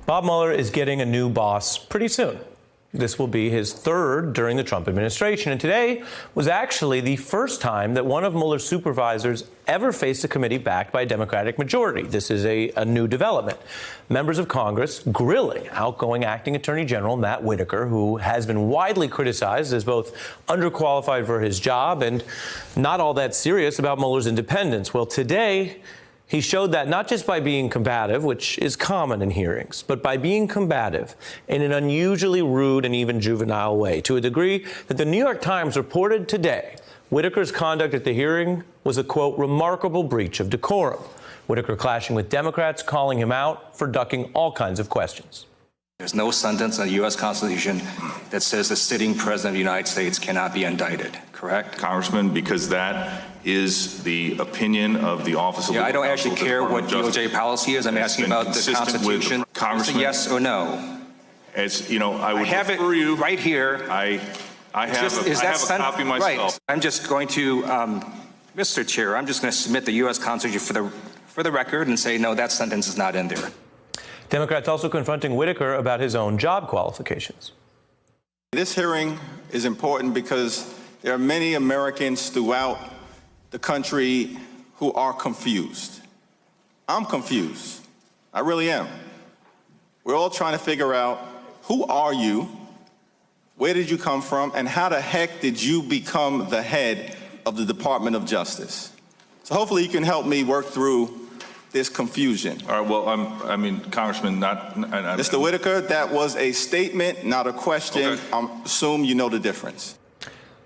Bob Mueller is getting a new boss pretty soon. This will be his third during the Trump administration, and today was actually the first time that one of Mueller's supervisors ever faced a committee backed by a Democratic majority. This is a new development. Members of Congress grilling outgoing acting Attorney General Matt Whitaker, who has been widely criticized as both underqualified for his job and not all that serious about Mueller's independence. Well, today, he showed that not just by being combative, which is common in hearings, but by being combative in an unusually rude and even juvenile way, to a degree that the New York Times reported today Whitaker's conduct at the hearing was a, quote, remarkable breach of decorum. Whitaker clashing with Democrats, calling him out for ducking all kinds of questions. There's no sentence in the U.S. Constitution that says the sitting president of the United States cannot be indicted, correct? Congressman, because that is the opinion of the Office of Legal Counsel. I don't actually care what DOJ policy is. I'm asking about the Constitution. It's a yes or no. As you know, I would have refer it you right here. I have a copy myself. Right. I'm just going to, Mr. Chair, I'm just going to submit the U.S. Constitution for the record and say, no, that sentence is not in there. Democrats also confronting Whitaker about his own job qualifications. This hearing is important because there are many Americans throughout the country who are confused. I'm confused. I really am. We're all trying to figure out, who are you, where did you come from, and how the heck did you become the head of the Department of Justice? So hopefully you can help me work through this confusion. All right, well, I mean, Congressman, Mr. Whitaker, that was a statement, not a question. Okay. I assume you know the difference.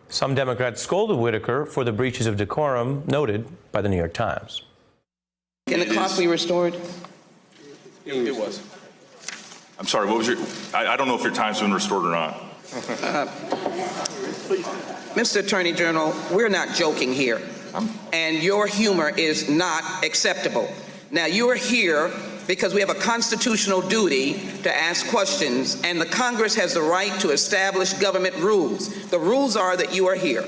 Some Democrats scolded Whitaker for the breaches of decorum noted by the New York Times. Can the clock be restored? It was. I'm sorry, what was your, I don't know if your time's been restored or not. Mr. Attorney General, we're not joking here, and your humor is not acceptable. Now, you're here because we have a constitutional duty to ask questions, and the Congress has the right to establish government rules. The rules are that you are here.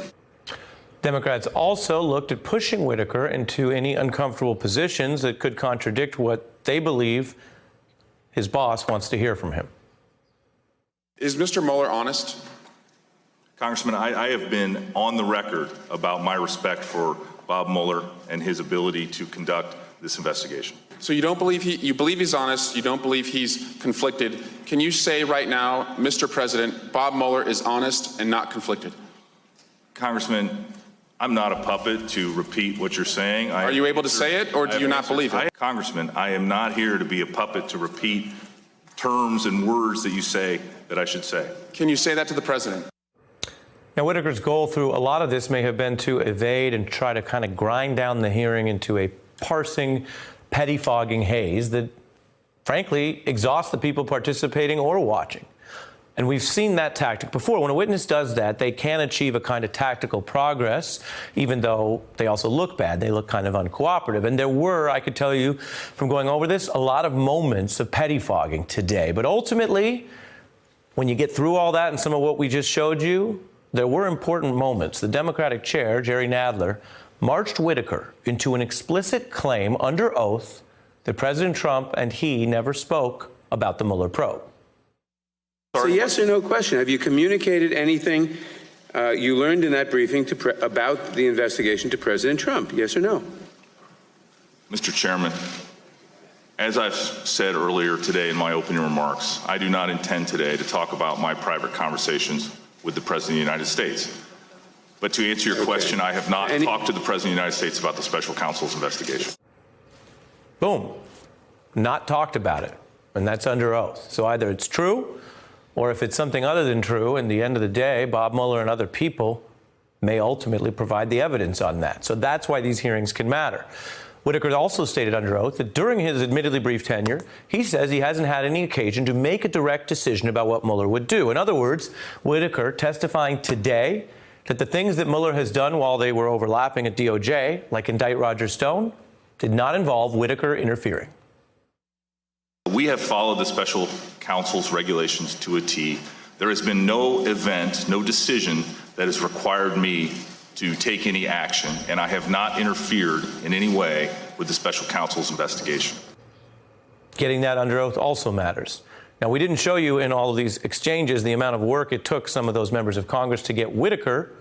Democrats also looked at pushing Whitaker into any uncomfortable positions that could contradict what they believe his boss wants to hear from him. Is Mr. Mueller honest? Congressman, I have been on the record about my respect for Bob Mueller and his ability to conduct this investigation. So you don't believe you believe he's honest, you don't believe he's conflicted. Can you say right now, Mr. President, Bob Mueller is honest and not conflicted? Congressman, I'm not a puppet to repeat what you're saying. Are you able to say it, or do you not believe it? Congressman, I am not here to be a puppet to repeat terms and words that you say that I should say. Can you say that to the president? Now, Whitaker's goal through a lot of this may have been to evade and try to kind of grind down the hearing into a parsing, pettifogging haze that, frankly, exhausts the people participating or watching. And we've seen that tactic before. When a witness does that, they can achieve a kind of tactical progress, even though they also look bad. They look kind of uncooperative. And there were, I could tell you from going over this, a lot of moments of pettifogging today. But ultimately, when you get through all that and some of what we just showed you, there were important moments. The Democratic chair, Jerry Nadler, marched Whitaker into an explicit claim under oath that President Trump and he never spoke about the Mueller probe. It's a yes or no question. Have you communicated anything you learned in that briefing about the investigation to President Trump? Yes or no? Mr. Chairman, as I've said earlier today in my opening remarks, I do not intend today to talk about my private conversations with the President of the United States. But to answer your question, I have not talked to the President of the United States about the special counsel's investigation. Boom. Not talked about it. And that's under oath. So either it's true, or if it's something other than true, in the end of the day, Bob Mueller and other people may ultimately provide the evidence on that. So that's why these hearings can matter. Whitaker also stated under oath that during his admittedly brief tenure, he says he hasn't had any occasion to make a direct decision about what Mueller would do. In other words, Whitaker testifying today that the things that Mueller has done while they were overlapping at DOJ, like indict Roger Stone, did not involve Whitaker interfering. We have followed the special counsel's regulations to a T. There has been no event, no decision that has required me to take any action, and I have not interfered in any way with the special counsel's investigation. Getting that under oath also matters. Now, we didn't show you in all of these exchanges the amount of work it took some of those members of Congress to get Whitaker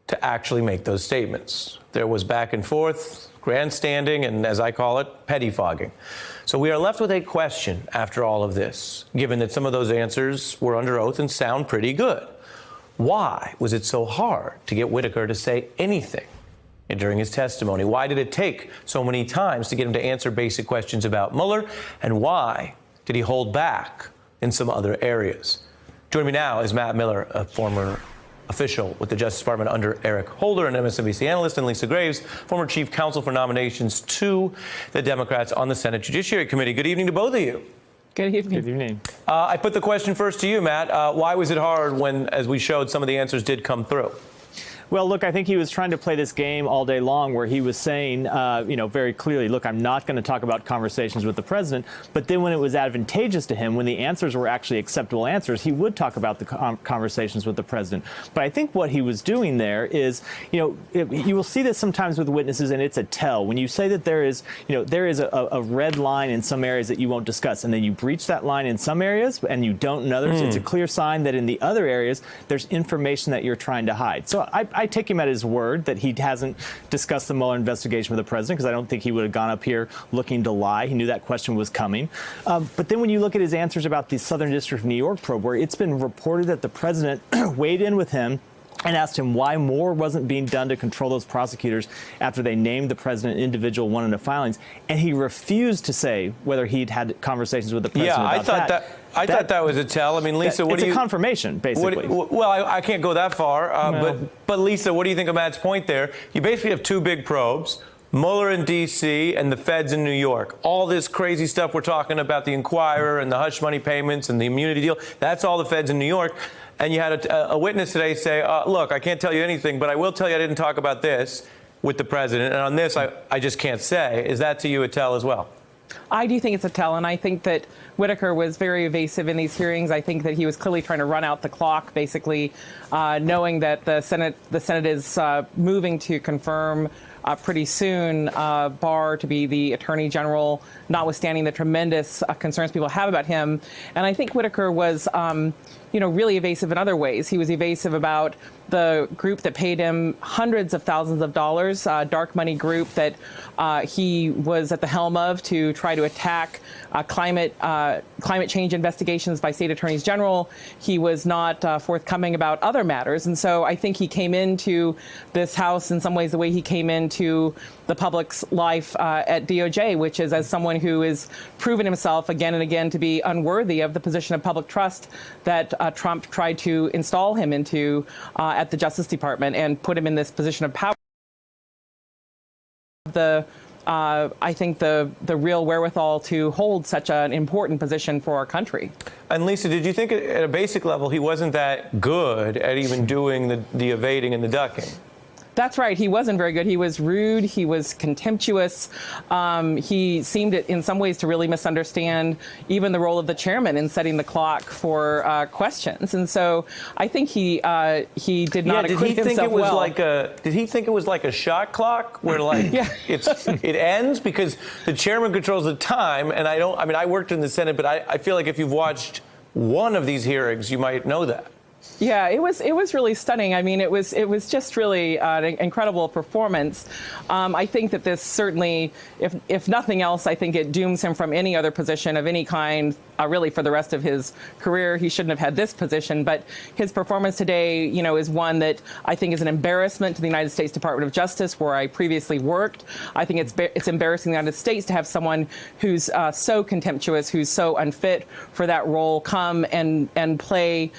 to actually make those statements. There was back and forth, grandstanding, and as I call it, pettifogging. So we are left with a question after all of this, given that some of those answers were under oath and sound pretty good. Why was it so hard to get Whitaker to say anything during his testimony? Why did it take so many times to get him to answer basic questions about Mueller? And why did he hold back in some other areas? Joining me now is Matt Miller, a former official with the Justice Department under Eric Holder, an MSNBC analyst, and Lisa Graves, former chief counsel for nominations to the Democrats on the Senate Judiciary Committee. Good evening to both of you. Good evening. Good evening. I put the question first to you, Matt. Why was it hard when, as we showed, some of the answers did come through? Well, look, I think he was trying to play this game all day long where he was saying, very clearly, look, I'm not going to talk about conversations with the president. But then when it was advantageous to him, when the answers were actually acceptable answers, he would talk about the conversations with the president. But I think what he was doing there is, you will see this sometimes with witnesses, and it's a tell. When you say that there is a red line in some areas that you won't discuss, and then you breach that line in some areas and you don't in others, it's a clear sign that in the other areas, there's information that you're trying to hide. So I take him at his word that he hasn't discussed the Mueller investigation with the president, because I don't think he would have gone up here looking to lie. He knew that question was coming. But then when you look at his answers about the Southern District of New York probe, where it's been reported that the president weighed in with him and asked him why more wasn't being done to control those prosecutors after they named the president individual one in the filings, and he refused to say whether he'd had conversations with the president about that. I thought that was a tell. I mean, Lisa, what do you... It's a confirmation, basically. Well, I can't go that far, but Lisa, what do you think of Matt's point there? You basically have two big probes, Mueller in D.C. and the feds in New York. All this crazy stuff we're talking about, the Inquirer and the hush money payments and the immunity deal, that's all the feds in New York. And you had a witness today say, look, I can't tell you anything, but I will tell you I didn't talk about this with the president. And on this, I just can't say. Is that to you a tell as well? I do think it's a tell, and I think that Whitaker was very evasive in these hearings. I think that he was clearly trying to run out the clock, basically, knowing that the Senate is moving to confirm pretty soon Barr to be the Attorney General, notwithstanding the tremendous concerns people have about him. And I think Whitaker was, really evasive in other ways. He was evasive about the group that paid him hundreds of thousands of dollars, dark money group that he was at the helm of to try to attack climate change investigations by state attorneys general. He was not forthcoming about other matters. And so I think he came into this House in some ways the way he came into the public's life at DOJ, which is as someone who has proven himself again and again to be unworthy of the position of public trust that Trump tried to install him into at the Justice Department and put him in this position of power. I think the real wherewithal to hold such an important position for our country. And Lisa, did you think at a basic level he wasn't that good at even doing the evading and the ducking? That's right. He wasn't very good. He was rude. He was contemptuous. He seemed in some ways to really misunderstand even the role of the chairman in setting the clock for questions. And so I think he did not acquit himself well. Did he think it was like a shot clock where it ends because the chairman controls the time? And I worked in the Senate, but I feel like if you've watched one of these hearings, you might know that. Yeah, it was really stunning. I mean, it was just really an incredible performance. I think that this certainly, if nothing else, I think it dooms him from any other position of any kind, really for the rest of his career. He shouldn't have had this position, but his performance today, is one that I think is an embarrassment to the United States Department of Justice, where I previously worked. I think it's embarrassing the United States to have someone who's so contemptuous, who's so unfit for that role, come and play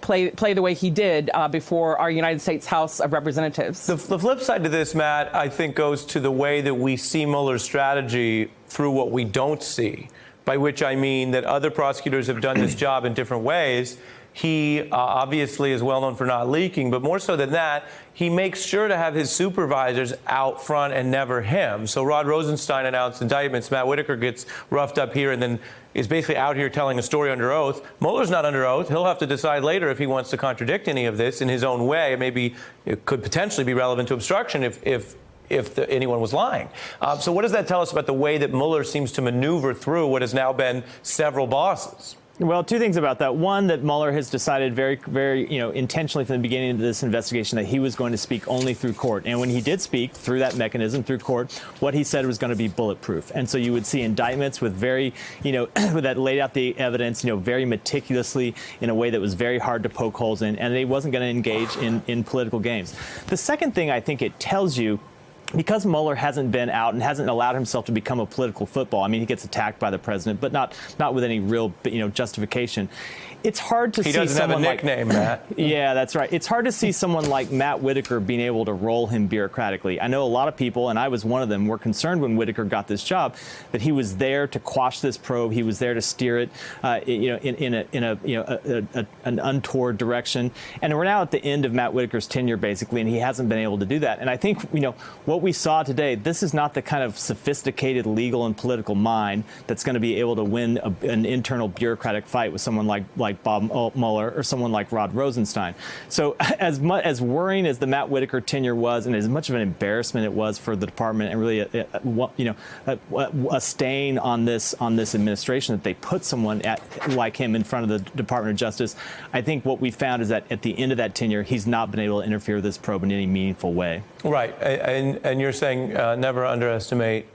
the way he did before our United States House of Representatives. The flip side to this, Matt, I think goes to the way that we see Mueller's strategy through what we don't see, by which I mean that other prosecutors have done this job in different ways. He obviously is well known for not leaking, but more so than that, he makes sure to have his supervisors out front and never him. So Rod Rosenstein announced indictments. Matt Whitaker gets roughed up here and then is basically out here telling a story under oath. Mueller's not under oath. He'll have to decide later if he wants to contradict any of this in his own way. Maybe it could potentially be relevant to obstruction if if anyone was lying. So what does that tell us about the way that Mueller seems to maneuver through what has now been several bosses? Well, two things about that. One, that Mueller has decided very, intentionally from the beginning of this investigation that he was going to speak only through court. And when he did speak through that mechanism, through court, what he said was going to be bulletproof. And so you would see indictments with very, that laid out the evidence, very meticulously in a way that was very hard to poke holes in. And he wasn't going to engage in political games. The second thing I think it tells you, because Mueller hasn't been out and hasn't allowed himself to become a political football. I mean, he gets attacked by the president, but not with any real, justification. It's hard to see someone He doesn't have a nickname, Matt. Yeah, that's right. It's hard to see someone like Matt Whitaker being able to roll him bureaucratically. I know a lot of people, and I was one of them, were concerned when Whitaker got this job that he was there to quash this probe. He was there to steer it, an untoward direction. And we're now at the end of Matt Whitaker's tenure, basically, and he hasn't been able to do that. And I think, what we saw today, this is not the kind of sophisticated legal and political mind that's going to be able to win an internal bureaucratic fight with someone like Bob Mueller or someone like Rod Rosenstein. So as worrying as the Matt Whitaker tenure was, and as much of an embarrassment it was for the department, and really a stain on this administration that they put someone like him in front of the Department of Justice, I think what we found is that at the end of that tenure, he's not been able to interfere with this probe in any meaningful way. Right, and you're saying never underestimate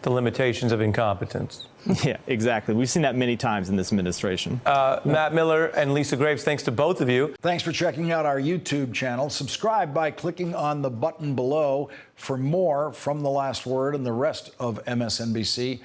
the limitations of incompetence. Yeah, exactly. We've seen that many times in this administration. Matt Miller and Lisa Graves, thanks to both of you. Thanks for checking out our YouTube channel. Subscribe by clicking on the button below for more from The Last Word and the rest of MSNBC.